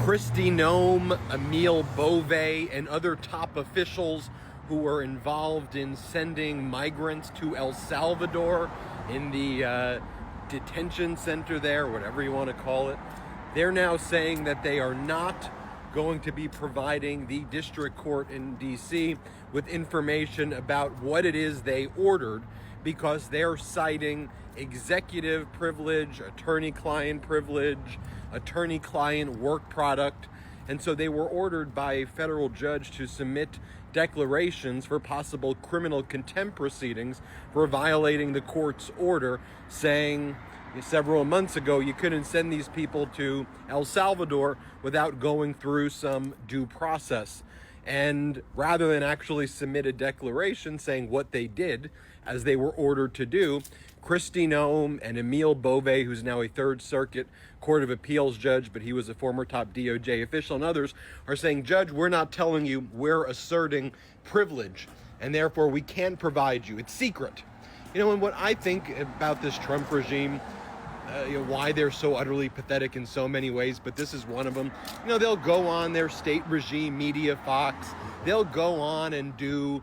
Kristi Noem, Emile Beauvais, and other top officials who were involved in sending migrants to El Salvador in the detention center there, whatever you want to call it. They're now saying that they are not going to be providing the district court in D.C. with information about what it is they ordered, because they're citing executive privilege, attorney-client privilege, attorney-client work product. And so they were ordered by a federal judge to submit declarations for possible criminal contempt proceedings for violating the court's order, saying several months ago you couldn't send these people to El Salvador without going through some due process. And rather than actually submit a declaration saying what they did, as they were ordered to do, Kristi Noem and Emile Beauvais, who's now a Third Circuit Court of Appeals judge, but he was a former top DOJ official, and others are saying, Judge, we're not telling you, we're asserting privilege, and therefore we can't provide you. It's secret. And what I think about this Trump regime, why they're so utterly pathetic in so many ways, but this is one of them. They'll go on their state regime media, Fox. They'll go on and do,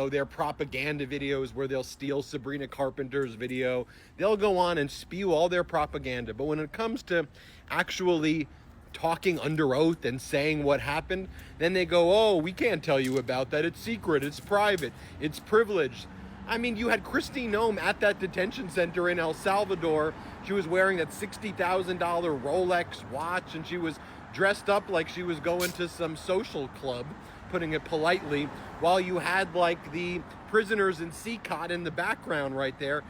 their propaganda videos where they'll steal Sabrina Carpenter's video. They'll go on and spew all their propaganda. But when it comes to actually talking under oath and saying what happened, then they go, oh, we can't tell you about that. It's secret. It's private. It's privileged. I mean, you had Kristi Noem at that detention center in El Salvador. She was wearing that $60,000 Rolex watch, and she was dressed up like she was going to some social club, putting it politely, while you had like the prisoners in CCOT in the background right there.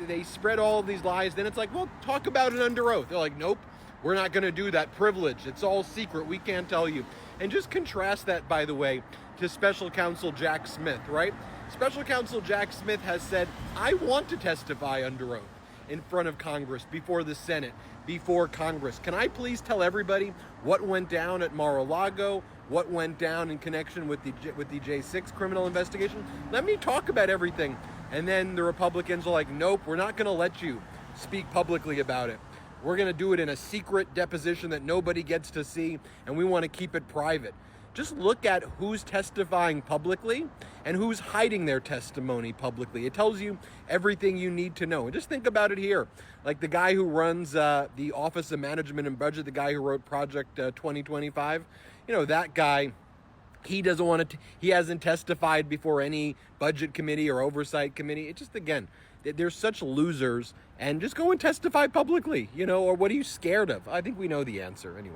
They spread all of these lies. Then it's like, well, talk about it under oath. They're like, nope, we're not going to do that. Privilege. It's all secret. We can't tell you. And just contrast that, by the way, to Special Counsel Jack Smith, right? Special Counsel Jack Smith has said, I want to testify under oath in front of Congress, before the Senate, before Congress. Can I please tell everybody what went down at Mar-a-Lago, what went down in connection with the J6 criminal investigation? Let me talk about everything. And then the Republicans are like, nope, we're not going to let you speak publicly about it. We're going to do it in a secret deposition that nobody gets to see, and we want to keep it private. Just look at who's testifying publicly and who's hiding their testimony publicly. It tells you everything you need to know. And just think about it here. Like the guy who runs the Office of Management and Budget, the guy who wrote Project 2025, that guy, he doesn't want to, he hasn't testified before any budget committee or oversight committee. It just, again, they're such losers. And just go and testify publicly, or what are you scared of? I think we know the answer anyway.